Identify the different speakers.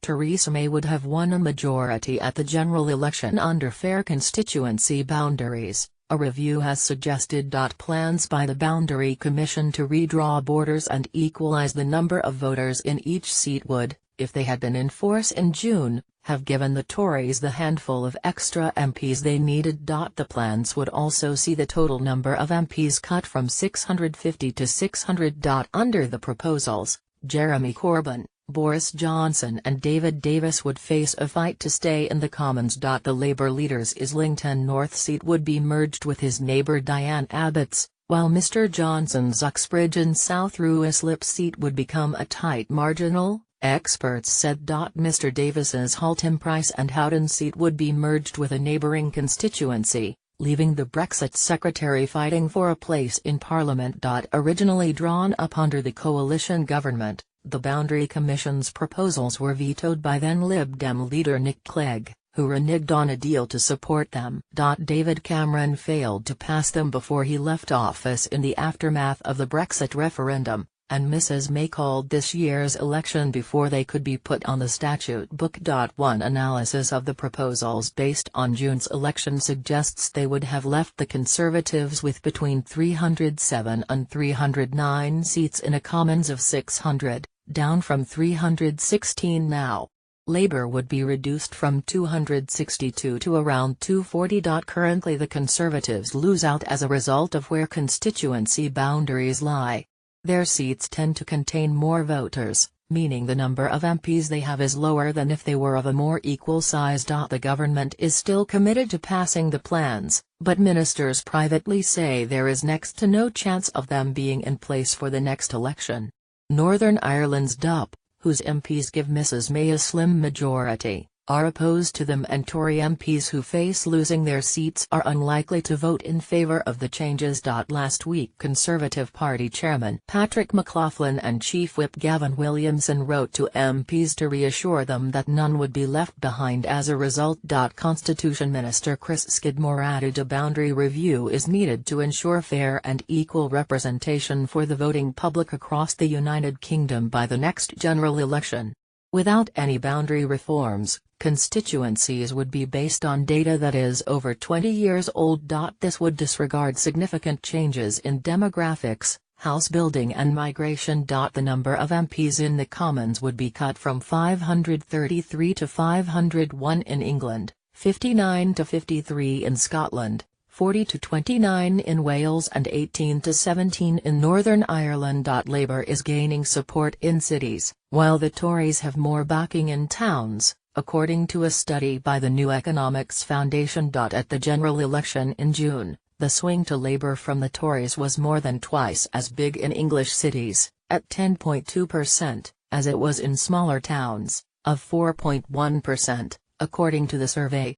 Speaker 1: Theresa May would have won a majority at the general election under fair constituency boundaries, a review has suggested. Plans by the Boundary Commission to redraw borders and equalize the number of voters in each seat would, if they had been in force in June, have given the Tories the handful of extra MPs they needed. The plans would also see the total number of MPs cut from 650 to 600. Under the proposals, Jeremy Corbyn, Boris Johnson and David Davis would face a fight to stay in the Commons. The Labour leader's Islington North seat would be merged with his neighbour Diane Abbott's, while Mr Johnson's Uxbridge and South Ruislip seat would become a tight marginal, experts said. Mr Davis's Halton Price and Howden seat would be merged with a neighbouring constituency, leaving the Brexit secretary fighting for a place in Parliament. Originally drawn up under the coalition government, the Boundary Commission's proposals were vetoed by then Lib Dem leader Nick Clegg, who reneged on a deal to support them. David Cameron failed to pass them before he left office in the aftermath of the Brexit referendum, and Mrs May called this year's election before they could be put on the statute book. One analysis of the proposals based on June's election suggests they would have left the Conservatives with between 307 and 309 seats in a Commons of 600, down from 316 now. Labour would be reduced from 262 to around 240. Currently the Conservatives lose out as a result of where constituency boundaries lie. Their seats tend to contain more voters, meaning the number of MPs they have is lower than if they were of a more equal size. The government is still committed to passing the plans, but ministers privately say there is next to no chance of them being in place for the next election. Northern Ireland's DUP, whose MPs give Mrs May a slim majority, are opposed to them, and Tory MPs who face losing their seats are unlikely to vote in favour of the changes. Last week Conservative Party Chairman Patrick McLaughlin and Chief Whip Gavin Williamson wrote to MPs to reassure them that none would be left behind as a result. Constitution Minister Chris Skidmore added a boundary review is needed to ensure fair and equal representation for the voting public across the United Kingdom by the next general election. Without any boundary reforms, constituencies would be based on data that is over 20 years old. This would disregard significant changes in demographics, house building and migration. The number of MPs in the Commons would be cut from 533 to 501 in England, 59 to 53 in Scotland, 40 to 29 in Wales and 18 to 17 in Northern Ireland. Labour is gaining support in cities, while the Tories have more backing in towns, according to a study by the New Economics Foundation. At the general election in June, the swing to Labour from the Tories was more than twice as big in English cities, at 10.2%, as it was in smaller towns, of 4.1%, according to the survey.